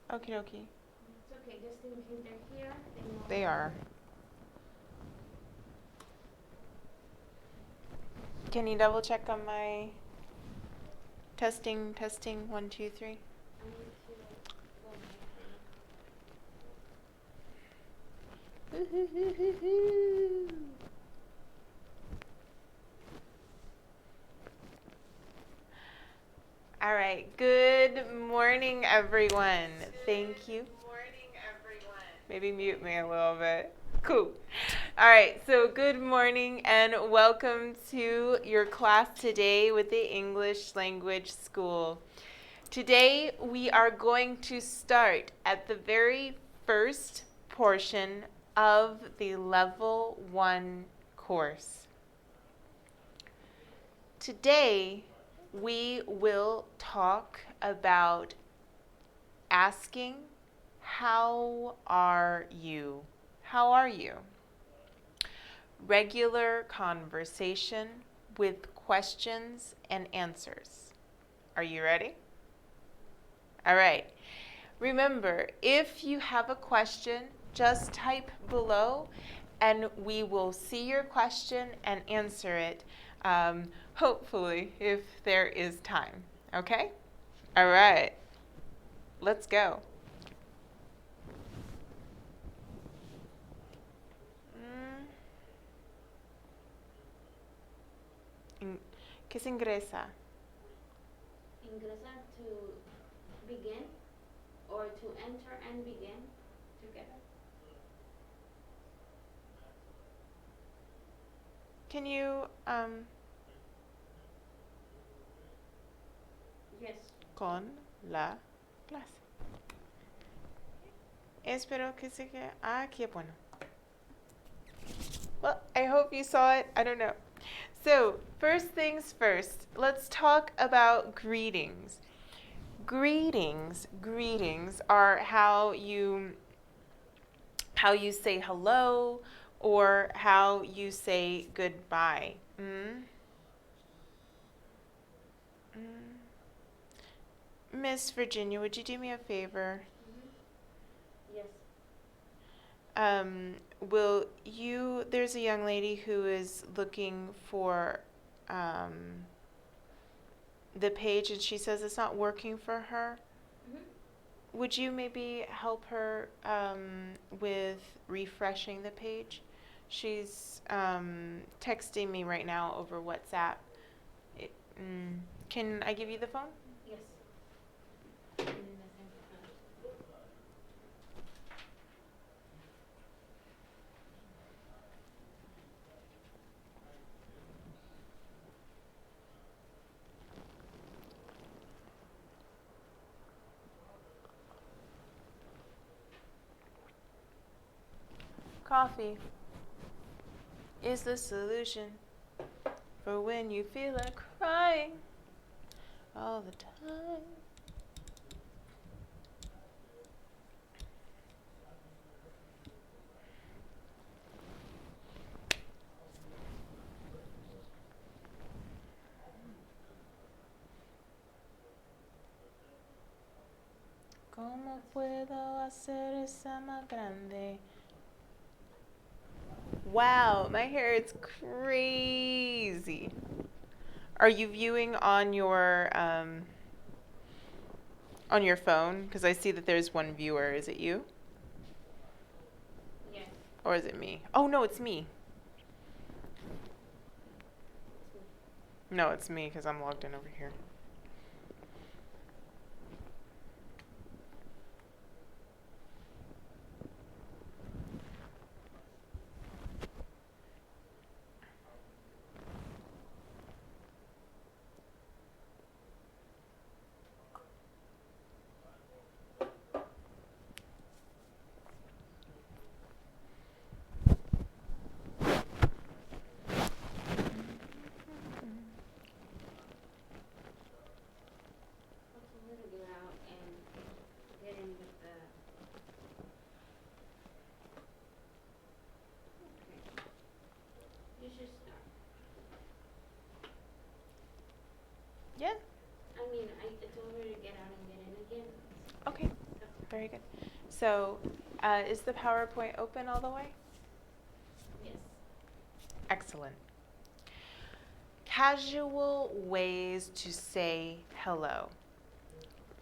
Okie dokie. It's okay, just in case they're here, they know. They are. Can you double check on my testing, 1, 2, 3? I need to go All right. Good morning, everyone. Thank you. Good morning, everyone. Maybe mute me a little bit. Cool. All right. So good morning and welcome to your class today with the English Language School. Today we are going to start at the very first portion of the Level 1 course. Today we will talk about asking, how are you? How are you? Regular conversation with questions and answers. Are you ready? All right. Remember, if you have a question, just type below and we will see your question and answer it, hopefully, if there is time. Okay? All right. Let's go. ¿Qué se ingresa? Ingresar to begin or to enter and begin together. Can you, Yes. con la clase? Espero que se quede. Ah, qué bueno. Well, I hope you saw it. I don't know. So, first things first, let's talk about greetings. Greetings are how you say hello or how you say goodbye. Miss Virginia, would you do me a favor? Yes. There's a young lady who is looking for the page and she says it's not working for her. Would you maybe help her with refreshing the page? She's texting me right now over WhatsApp. Can I give you the phone? Yes. Coffee is the solution for when you feel like crying all the time. ¿Cómo puedo hacer esa más grande? Wow, my hair is crazy. Are you viewing on your phone? Because I see that there's one viewer. Is it you? Yes. Or is it me? Oh, no, it's me. No, it's me because I'm logged in over here. very good. So, is the PowerPoint open all the way? Yes. Excellent. Casual ways to say hello.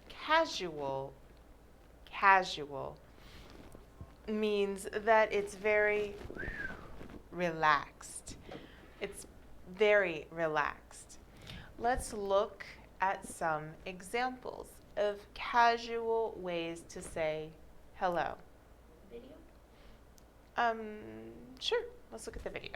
Casual means that it's very relaxed. It's very relaxed. Let's look at some examples of casual ways to say hello. Video? Sure. Let's look at the video.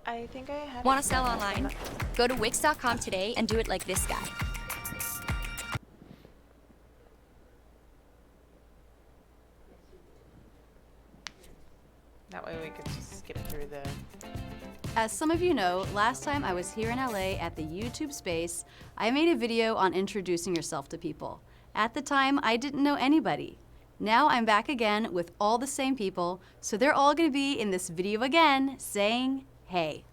I think I had. Want to sell online? Go to Wix.com today and do it like this guy. That way we could just skip through the. As some of you know, last time I was here in LA at the YouTube space, I made a video on introducing yourself to people. At the time, I didn't know anybody. Now I'm back again with all the same people, so they're all gonna be in this video again saying, hey.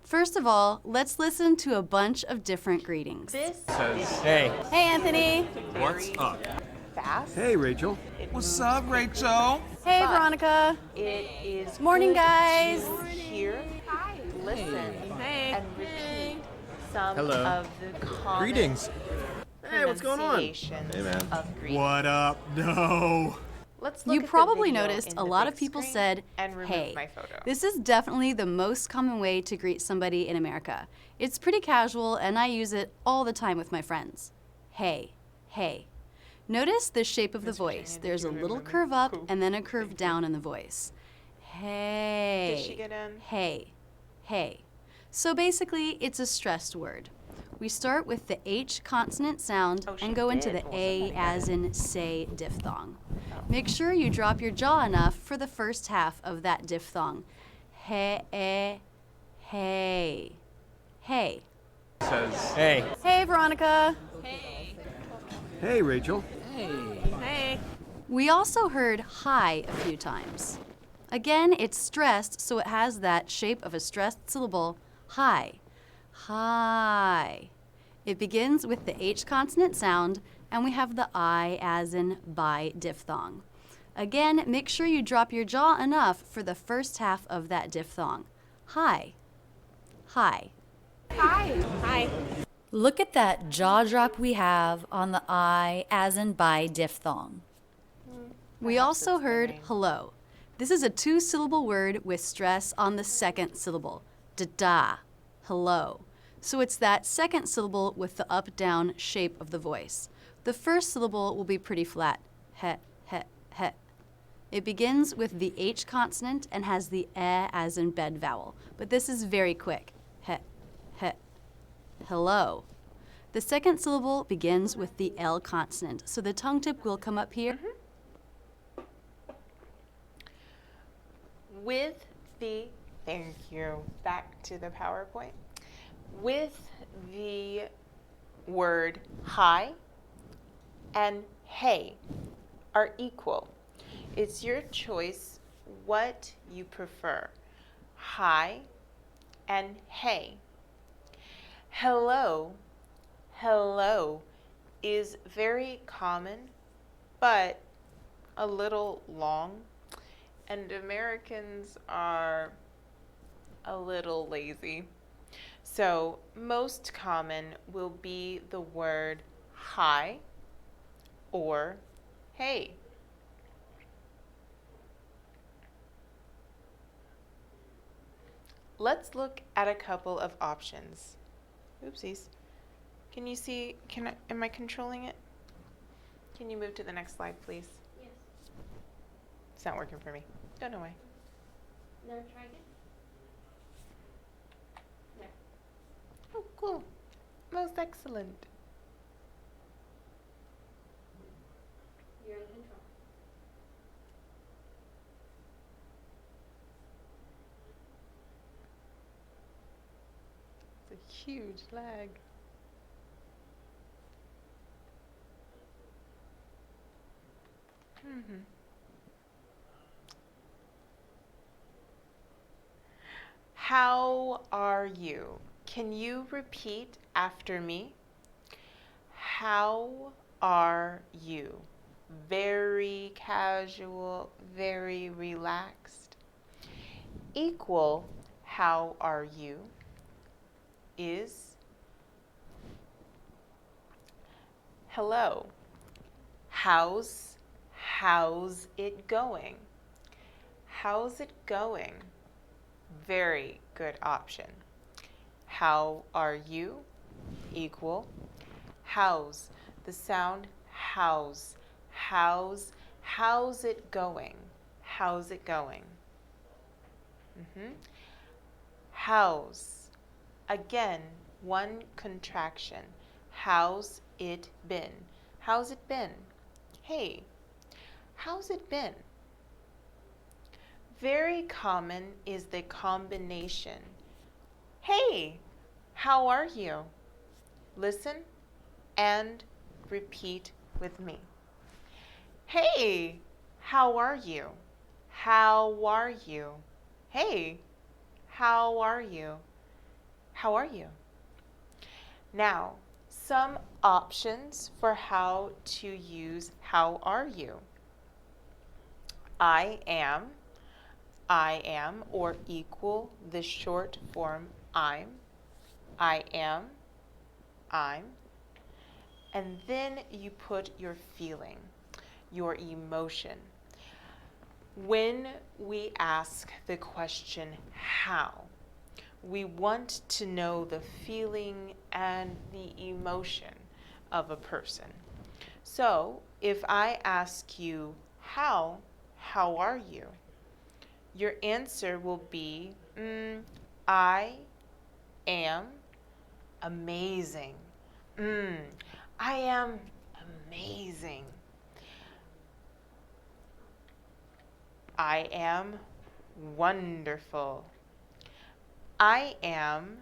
First of all, let's listen to a bunch of different greetings. This Says, hey. Hey, Anthony. What's up? fast. Hey, Rachel. What's up, Rachel? Hey, But Veronica. It is Morning, good guys. to hear, listen, and repeat some Hello. of the common Greetings. Hey, what's going on? pronunciations Hey, man. of greetings. What up? No. Let's look You at the probably video noticed in a the lot big of people screen said, and remove hey. my photo. This is definitely the most common way to greet somebody in America. It's pretty casual and I use it all the time with my friends. Hey, hey. Notice the shape of the Ms. Virginia, voice. did There's you a little remember? curve up Cool. and then a curve Thank you. down in the voice. Hey. Did she get in? Hey, hey. So basically, it's a stressed word. We start with the H consonant sound Oh, she and go into did. the Well, A somebody got as in say diphthong. Oh. Make sure you drop your jaw enough for the first half of that diphthong. Hey, hey, hey. Says, hey. Hey, Veronica. Hey, Rachel. We also heard hi a few times. Again, it's stressed, so it has that shape of a stressed syllable, hi. Hi. It begins with the H consonant sound, and we have the I as in by diphthong. Again, make sure you drop your jaw enough for the first half of that diphthong. Hi. Hi. Hi. Look at that jaw drop we have on the I as in by diphthong. We Perhaps also it's the heard rain. hello. This is a two-syllable word with stress on the second syllable. Da-da, hello. So it's that second syllable with the up-down shape of the voice. The first syllable will be pretty flat. He, he, he. It begins with the H consonant and has the e as in bed vowel. But this is very quick. He, he. Hello. The second syllable begins with the L consonant, so the tongue tip will come up here. With the, thank you, back to the PowerPoint. With the word hi and hey are equal. It's your choice what you prefer, hi and hey. Hello, hello is very common, but a little long. And Americans are a little lazy. So most common will be the word hi or hey. Let's look at a couple of options. Oopsies. Can you see, am I controlling it? Can you move to the next slide, please? Yes. It's not working for me. Don't know why. There, try again. There. Oh, cool. Most excellent. You're in control. It's a huge lag. How are you? Can you repeat after me? How are you? Very casual, very relaxed. Equal, how are you? Is hello. How's it going? How's it going? Very good option. How are you? Equal. How's. The sound how's. How's it going? How's it going? How's. Again, one contraction. How's it been? How's it been? Hey, how's it been? Very common is the combination. Hey, how are you? Listen and repeat with me. Hey, how are you? How are you? Hey, how are you? How are you? Now, some options for how to use how are you. I am, or equal the short form I'm. I am, I'm. And then you put your feeling, your emotion. When we ask the question how, we want to know the feeling and the emotion of a person. So if I ask you how are you? Your answer will be, I am amazing. I am amazing. I am wonderful. I am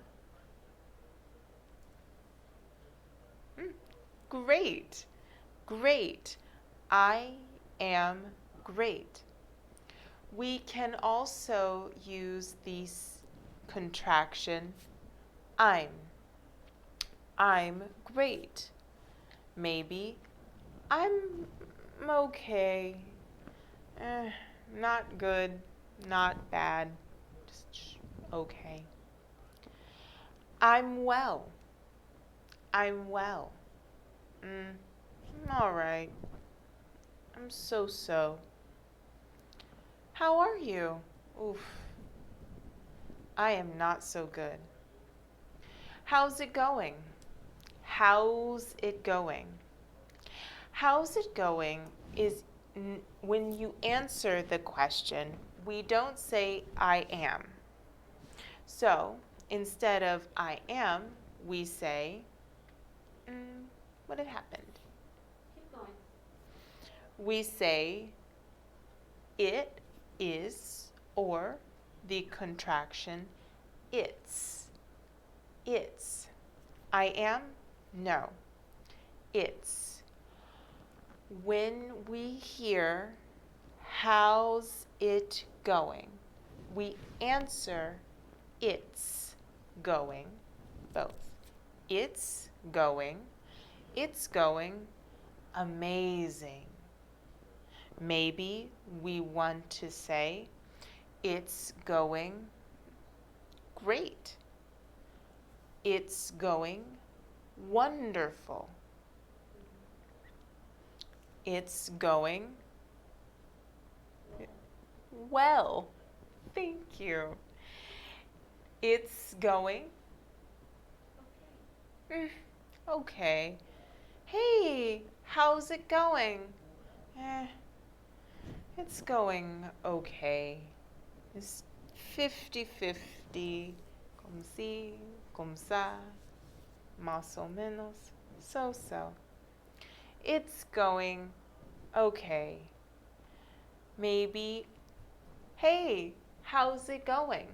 great. Great. I am great. We can also use this contraction, I'm great. Maybe I'm okay. Not good, not bad, just okay. I'm well. I'm well. All right. I'm so. How are you? Oof. I am not so good. How's it going? How's it going? How's it going is when you answer the question, we don't say I am. So instead of I am, we say, what had happened? Keep going. We say, it is, or the contraction, it's. It's. I am? No. It's. When we hear, how's it going? We answer, it's going, both. It's going amazing. Maybe we want to say, it's going great. It's going wonderful. It's going well. Thank you. It's going okay. Hey, how's it going? It's going okay. It's 50-50. Como si, como sa, más o menos, so. It's going okay. Maybe, hey, how's it going?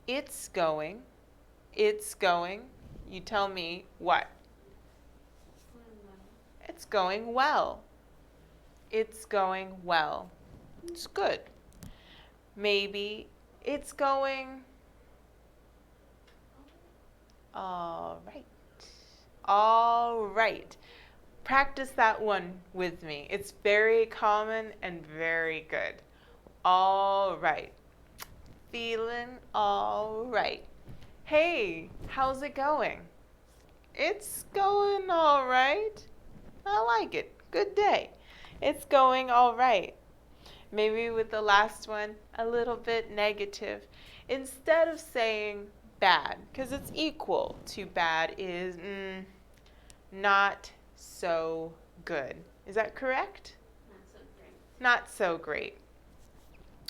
It's going. You tell me what? It's going well. It's going well. It's good. Maybe it's going all right. All right. Practice that one with me. It's very common and very good. All right. Feeling all right. Hey, how's it going? It's going all right. I like it. Good day. It's going all right. Maybe with the last one, a little bit negative. Instead of saying bad, because it's equal to bad is not so good. Is that correct? Not so great.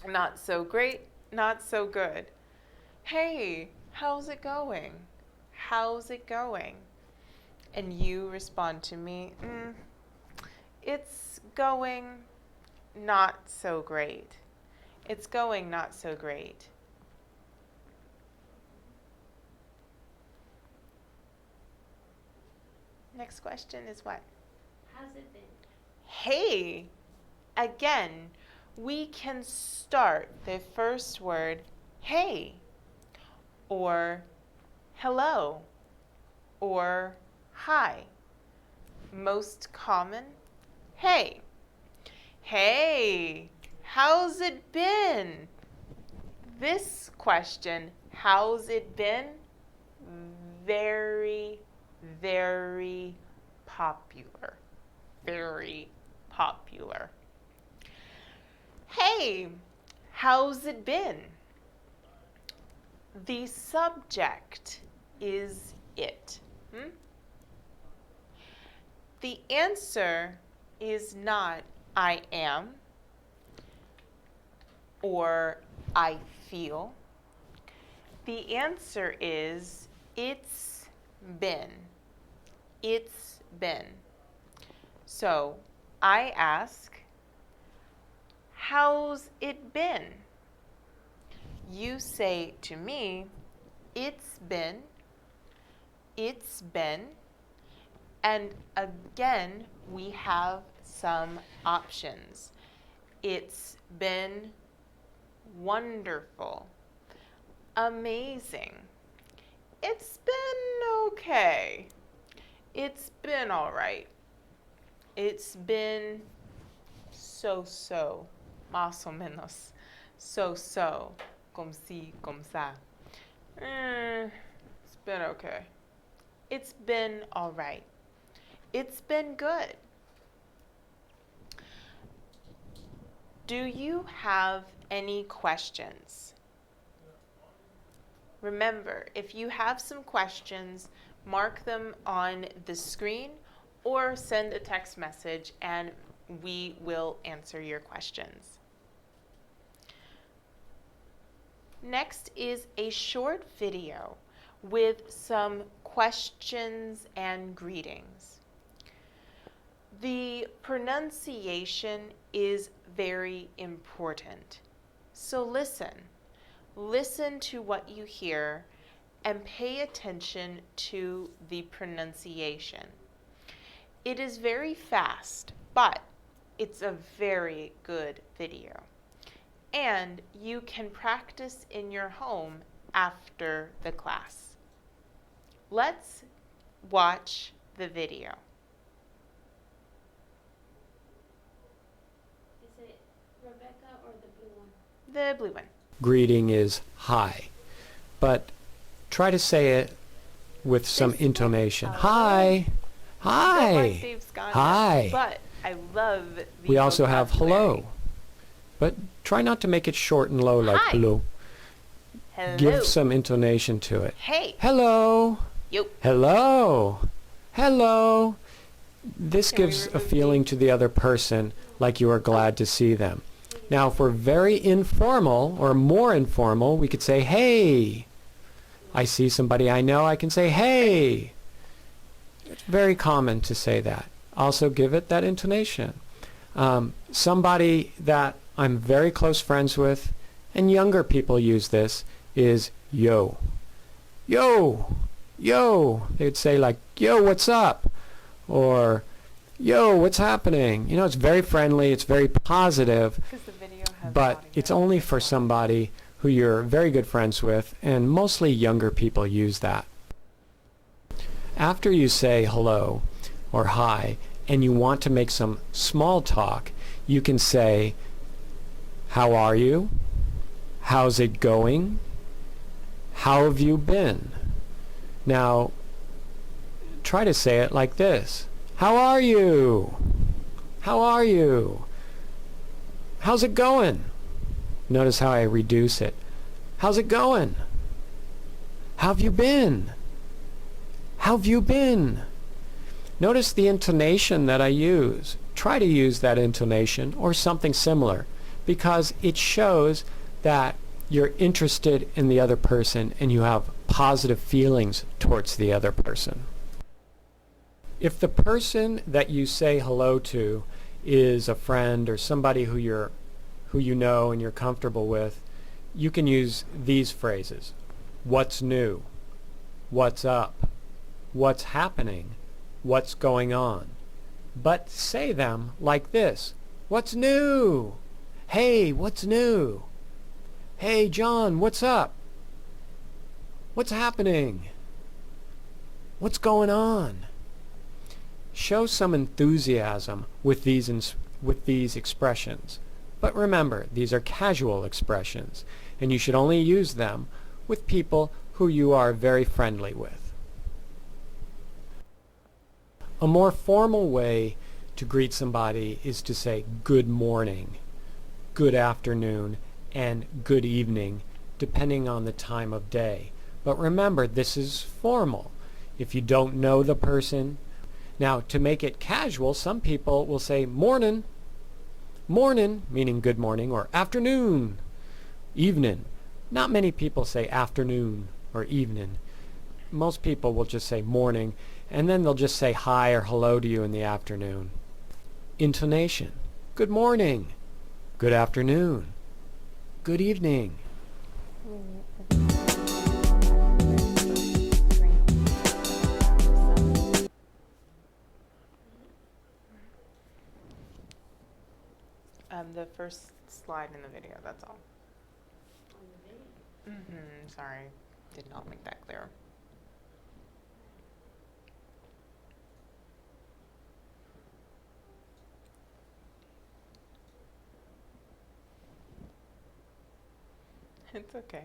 Not so great. Not so great, not so good. Hey, how's it going? How's it going? And you respond to me, it's going not so great. It's going not so great. Next question is what? How's it been? Hey, again, we can start the first word, hey, or hello, or hi. Most common, hey. Hey, how's it been? This question, how's it been? Very, very popular. Very popular. Hey, how's it been? The subject is it. The answer is not I am or I feel. The answer is it's been. It's been. So I ask, how's it been? You say to me, it's been, and again, we have some options. It's been wonderful, amazing. It's been okay. It's been all right. It's been so-so, más o menos. So-so, como si, como ça. It's been okay. It's been all right. It's been good. Do you have any questions? Remember, if you have some questions, mark them on the screen or send a text message and we will answer your questions. Next is a short video with some questions and greetings. The pronunciation is very important. So listen. Listen to what you hear and pay attention to the pronunciation. It is very fast, but it's a very good video. And you can practice in your home after the class. Let's watch the video. Is it Rebecca or the blue one? The blue one. Greeting is hi, but try to say it with some intonation. Hi, hi, Don't like Dave Scott, hi. But I love the We also have vocabulary. hello, but try not to make it short and low like Hi. blue. Hello. Give some intonation to it. Hey. Hello, Yo. hello, hello. This Can we gives a remove feeling to the other person like you are glad to see them. Now, if we're very informal or more informal, we could say, hey. I see somebody I know, I can say, hey. It's very common to say that. Also give it that intonation. Somebody that I'm very close friends with, and younger people use this, is yo. Yo, yo. They'd say like, yo, what's up? Or, yo, what's happening? You know, it's very friendly, it's very positive. Because the video but it's only for somebody who you're very good friends with, and mostly younger people use that. After you say hello or hi, and you want to make some small talk, you can say, how are you? How's it going? How have you been? Now, try to say it like this. How are you? How are you? How's it going? Notice how I reduce it. How's it going? How have you been? How have you been? Notice the intonation that I use. Try to use that intonation or something similar, because it shows that you're interested in the other person and you have positive feelings towards the other person. If the person that you say hello to is a friend or somebody who you know and you're comfortable with, you can use these phrases. What's new? What's up? What's happening? What's going on? But say them like this. What's new? Hey, what's new? Hey, John, what's up? What's happening? What's going on? Show some enthusiasm with these expressions. But remember, these are casual expressions, and you should only use them with people who you are very friendly with. A more formal way to greet somebody is to say good morning, good afternoon, and good evening, depending on the time of day. But remember, this is formal. If you don't know the person, now to make it casual, some people will say morning, morning, meaning good morning, or afternoon, evening. Not many people say afternoon or evening. Most people will just say morning, and then they'll just say hi or hello to you in the afternoon. Intonation. Good morning. Good afternoon. Good evening. The first slide in the video, that's all. Sorry, did not make that clear. It's okay.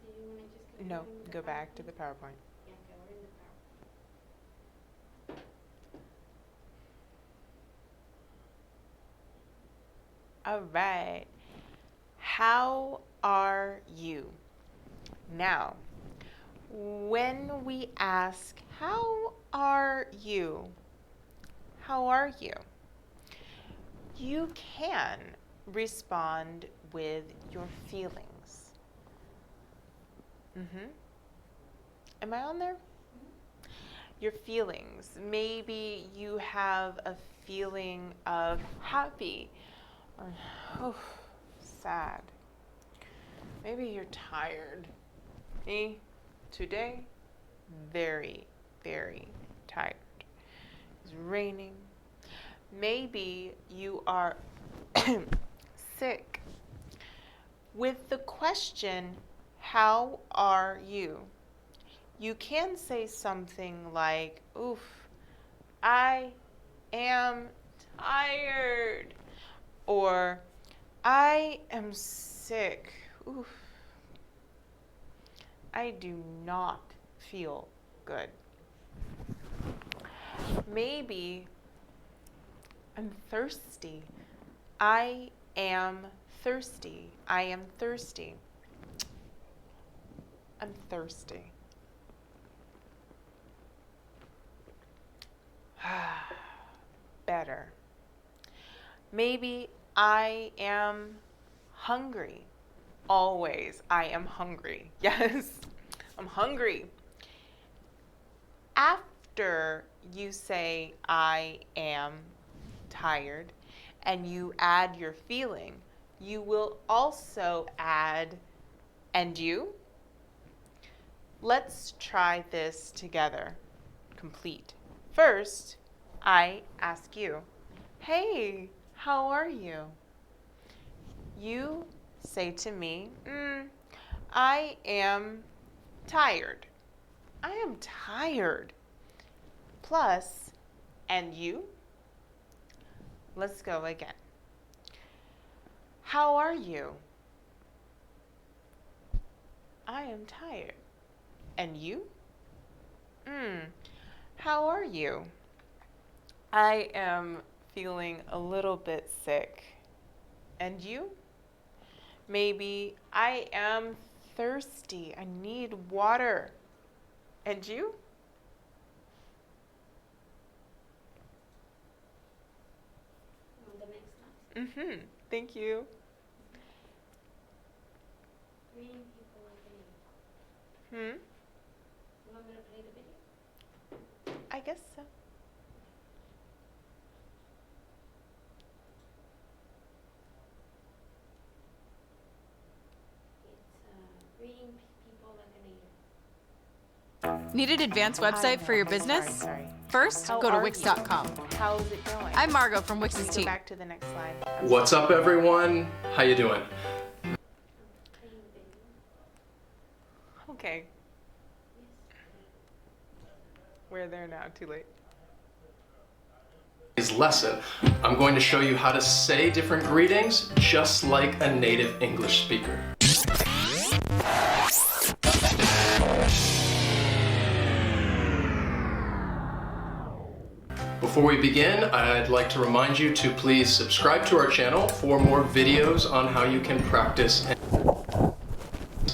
Do you want to just continue No, with the go back to PowerPoint? the PowerPoint. Yeah, okay, we're in the PowerPoint. All right. How are you? Now, when we ask, how are you? How are you? You can respond with your feelings. Am I on there? Your feelings. Maybe you have a feeling of happy or sad. Maybe you're tired. Me, today, very, very tired. It's raining. Maybe you are sick. With the question, how are you? You can say something like, oof, I am tired. Or, I am sick. Oof. I do not feel good. Maybe I'm thirsty. I am thirsty. I am thirsty. I'm thirsty. Better. Maybe I am hungry. Always, I am hungry. Yes, I'm hungry. After you say I am tired and you add your feeling, you will also add and you. Let's try this together. Complete. First, I ask you, Hey, how are you? You say to me, I am tired. I am tired. Plus, and you? Let's go again. How are you? I am tired. And you? How are you? I am feeling a little bit sick. And you? Maybe I am thirsty. I need water. And you? The next line. Thank you. Greeting people like a native. You want me to play the video? I guess so. It's greeting people like a native. Need an advanced website for your business? Sorry. First, How go to are Wix.com. you? How's it going? I'm Margot from Wix's Go team. back to the next slide. What's up, everyone? How you doing? Playing the video. Okay. We're there now. Too late. Today's lesson, I'm going to show you how to say different greetings just like a native English speaker. Before we begin, I'd like to remind you to please subscribe to our channel for more videos on how you can practice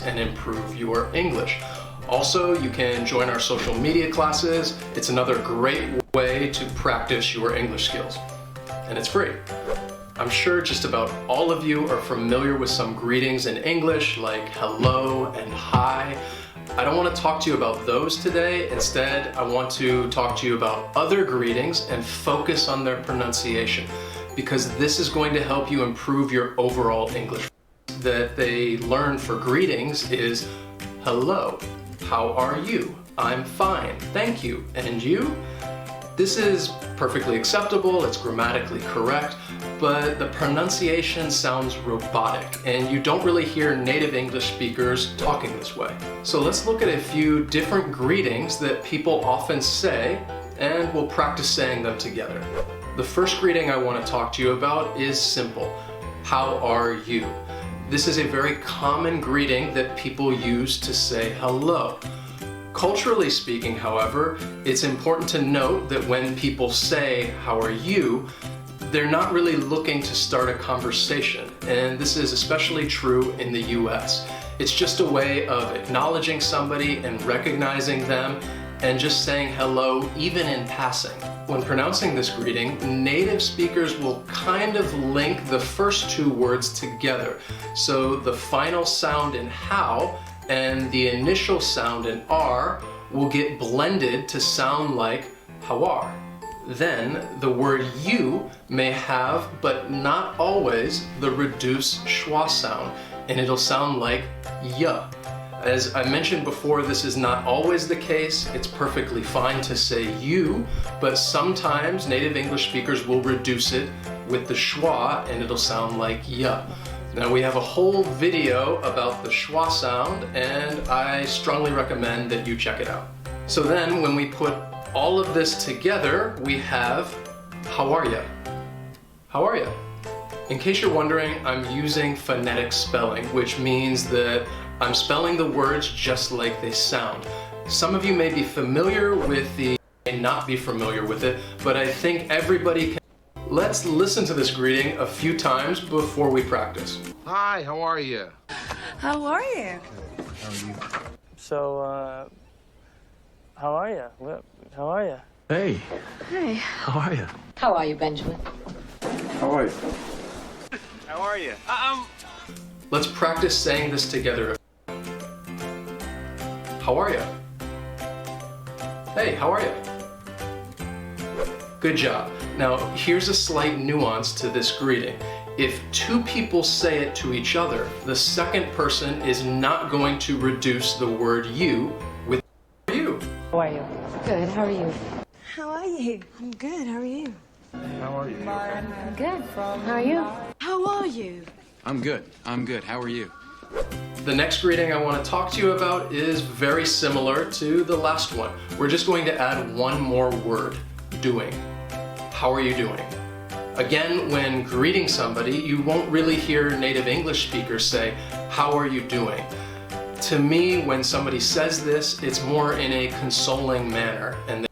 and improve your English. Also, you can join our social media classes. It's another great way to practice your English skills. And it's free. I'm sure just about all of you are familiar with some greetings in English like hello and hi. I don't want to talk to you about those today. Instead, I want to talk to you about other greetings and focus on their pronunciation, because this is going to help you improve your overall English. That they learn for greetings is hello, how are you? I'm fine, thank you. And you? This is perfectly acceptable, it's grammatically correct, but the pronunciation sounds robotic, and you don't really hear native English speakers talking this way. So let's look at a few different greetings that people often say, and we'll practice saying them together. The first greeting I want to talk to you about is simple. How are you? This is a very common greeting that people use to say hello. Culturally speaking, however, it's important to note that when people say, how are you, they're not really looking to start a conversation, and this is especially true in the US. It's just a way of acknowledging somebody and recognizing them and just saying hello even in passing. When pronouncing this greeting, native speakers will kind of link the first two words together. So the final sound in how and the initial sound in R will get blended to sound like hawar. Then the word you may have, but not always, the reduced schwa sound, and it'll sound like ya. As I mentioned before, this is not always the case. It's perfectly fine to say you, but sometimes native English speakers will reduce it with the schwa and it'll sound like ya. Now we have a whole video about the schwa sound, and I strongly recommend that you check it out. So then when we put all of this together, we have how are ya? How are ya? In case you're wondering, I'm using phonetic spelling, which means that I'm spelling the words just like they sound. Some of you may be familiar with the, may not be familiar with it, but I think everybody can. Let's listen to this greeting a few times before we practice. Hi, how are you? How are you? How are you? So, how are you? How are you? Hey, Hey. how are you? How are you, Benjamin? How are you? How are you? Let's practice saying this together. How are you? Hey, how are you? Good job. Now, here's a slight nuance to this greeting. If two people say it to each other, the second person is not going to reduce the word you with you. How are you? Good, how are you? How are you? I'm good. How are you? How are you? Good. How are you? How are you? I'm good. I'm good. How are you? The next greeting I want to talk to you about is very similar to the last one. We're just going to add one more word, doing. How are you doing? Again, when greeting somebody, you won't really hear native English speakers say, how are you doing? To me, when somebody says this, it's more in a consoling manner, and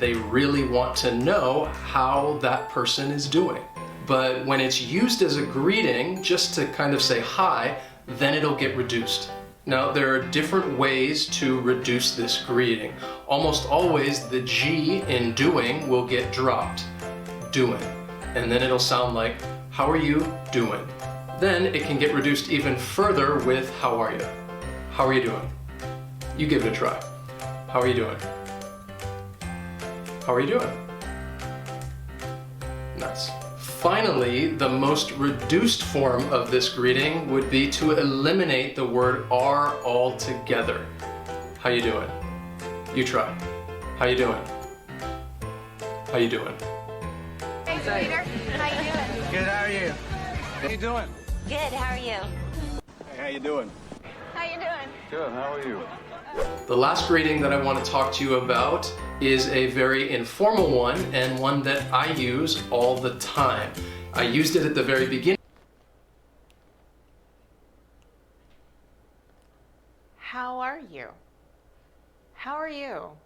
they really want to know how that person is doing. But when it's used as a greeting, just to kind of say hi, then it'll get reduced. Now, there are different ways to reduce this greeting. Almost always, the G in doing will get dropped. Doing. And then it'll sound like, how are you doing? Then it can get reduced even further with, how are you? How are you doing? You give it a try. How are you doing? How are you doing? Nice. Finally, the most reduced form of this greeting would be to eliminate the word are altogether. How you doing? You try. How you doing? How you doing? Hey, Peter. How you doing? Good, how are you? How you doing? Good. How are you? Hey, how you doing? How you doing? Good, how are you? The last greeting that I want to talk to you about is a very informal one and one that I use all the time. I used it at the very beginning. How are you? How are you?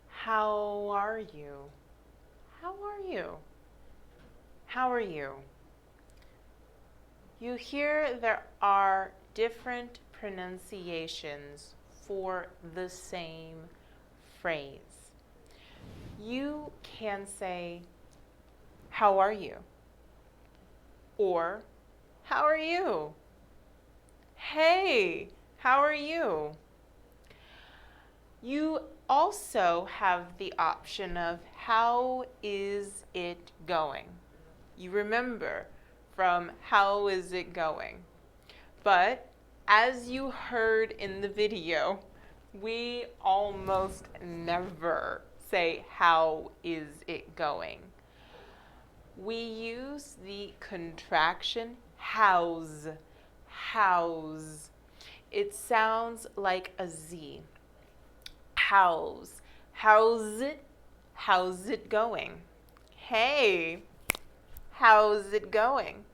How are you? How are you? How are you? You hear there are different pronunciations for the same phrase. You can say, how are you? Or, how are you? Hey, how are you? You also have the option of, how is it going? You remember from how is it going? But as you heard in the video, we almost never say, how is it going? We use the contraction house, house. It sounds like a Z. House, how's it going? Hey, how's it going?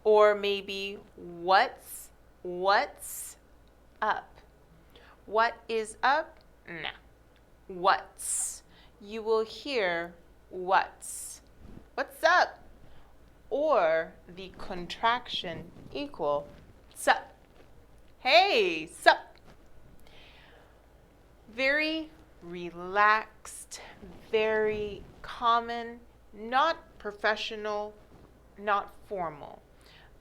Or maybe what's up? What is up? No. What's. You will hear what's. What's up? Or the contraction equal sup. Hey, sup. Very relaxed, very common, not professional, not formal,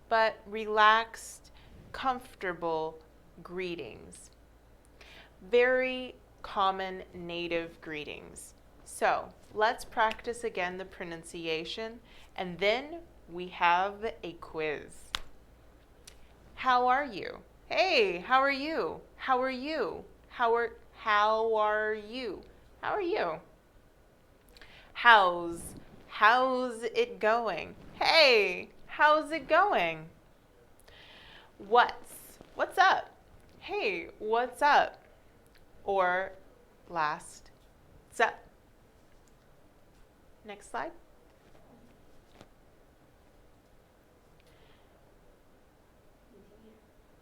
but relaxed, comfortable greetings. Very common native greetings. So let's practice again the pronunciation, and then we have a quiz. How are you? Hey, how are you? How are you? How are you? How are you? How's it going? Hey, how's it going? What's up? Hey, what's up? Or last, what's up? Next slide.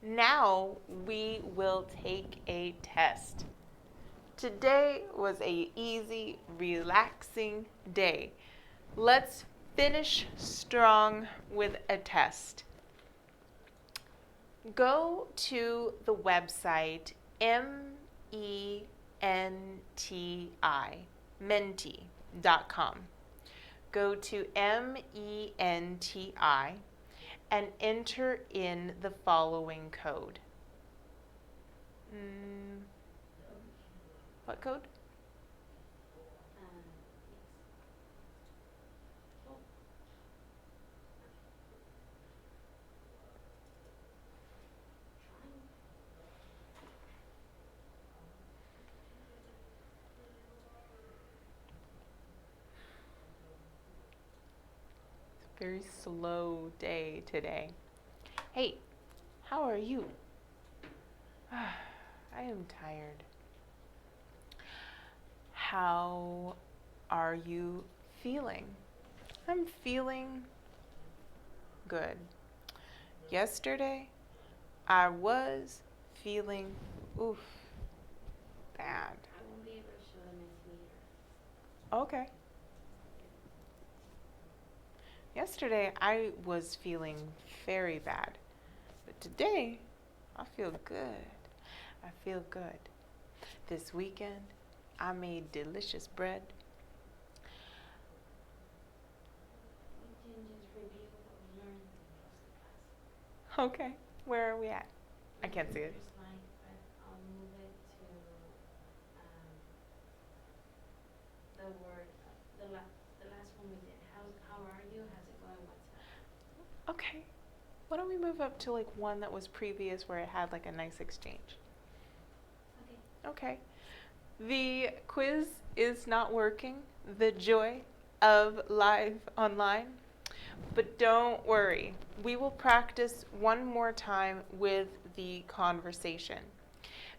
Now we will take a test. Today was an easy, relaxing day. Let's finish strong with a test. Go to the website MENTI, menti.com. Go to MENTI and enter in the following code. What code? very slow day today. Hey, how are you? I am tired. How are you feeling? I'm feeling good. Yesterday, I was feeling, bad. I won't be able to show them this meter. Okay. Yesterday, I was feeling very bad. But today, I feel good. I feel good. This weekend, I made delicious bread. We can just review what we learned in the class. Okay, where are we at? I can't see it. First line, but I'll move it to the word, the last one we did. How are you? How's it going? What's up? Okay. Why don't we move up to like one that was previous where it had like a nice exchange? Okay. Okay. The quiz is not working. The joy of live online. But don't worry. We will practice one more time with the conversation.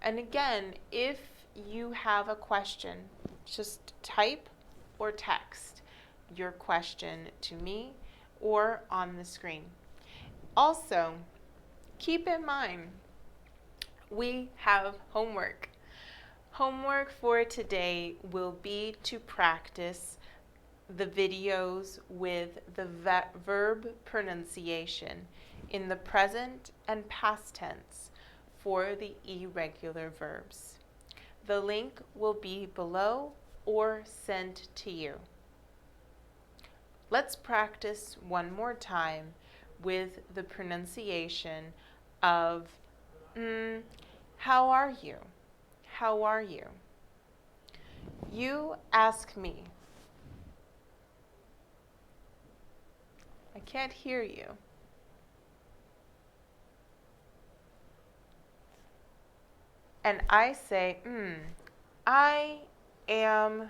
And again, if you have a question, just type or text your question to me or on the screen. Also, keep in mind, we have homework. Homework for today will be to practice the videos with the verb pronunciation in the present and past tense for the irregular verbs. The link will be below or sent to you. Let's practice one more time with the pronunciation of how are you? How are you? You ask me. I can't hear you. And I say, I am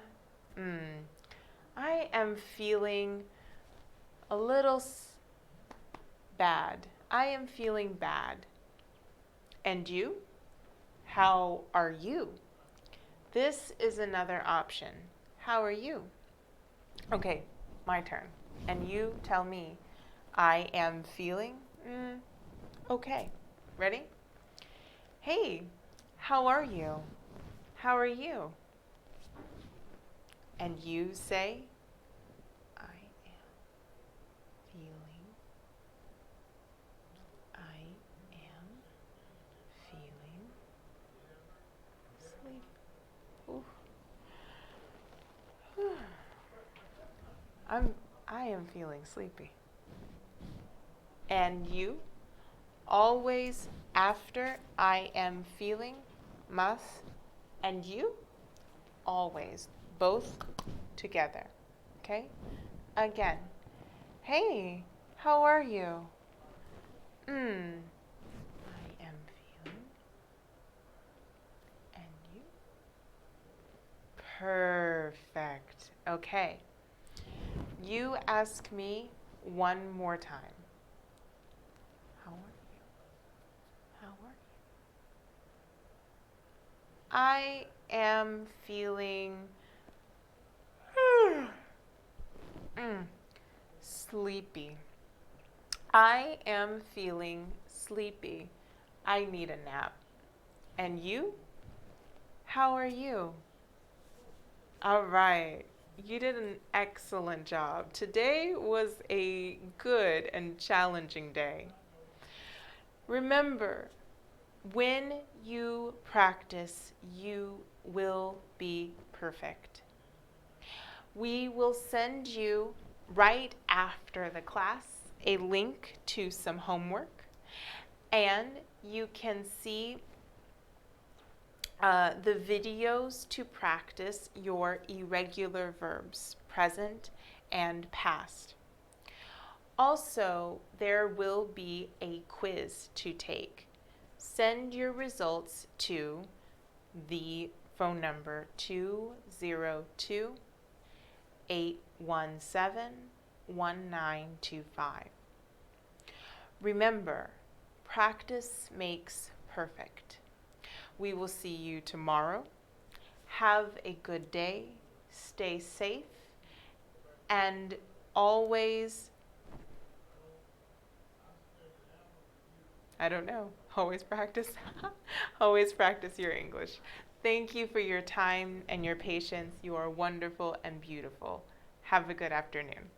feeling a little bad. I am feeling bad. And you? How are you? This is another option. How are you? Okay, my turn. And you tell me, I am feeling okay. Ready? Hey, how are you? How are you? And you say, I am feeling sleep. I am feeling sleepy. And you? Always after I am feeling, mas, and you? Always. Both together. Okay? Again. Hey, how are you? I am feeling. And you? Perfect. Okay. You ask me one more time. How are you? How are you? I am feeling sleepy. I am feeling sleepy. I need a nap. And you? How are you? All right. You did an excellent job. Today was a good and challenging day. Remember, when you practice, you will be perfect. We will send you right after the class a link to some homework, and you can see the videos to practice your irregular verbs, present and past. Also, there will be a quiz to take. Send your results to the phone number 202-817-1010. 1925. Remember, practice makes perfect. We will see you tomorrow. Have a good day, stay safe, and always, always practice, always practice your English. Thank you for your time and your patience. You are wonderful and beautiful. Have a good afternoon.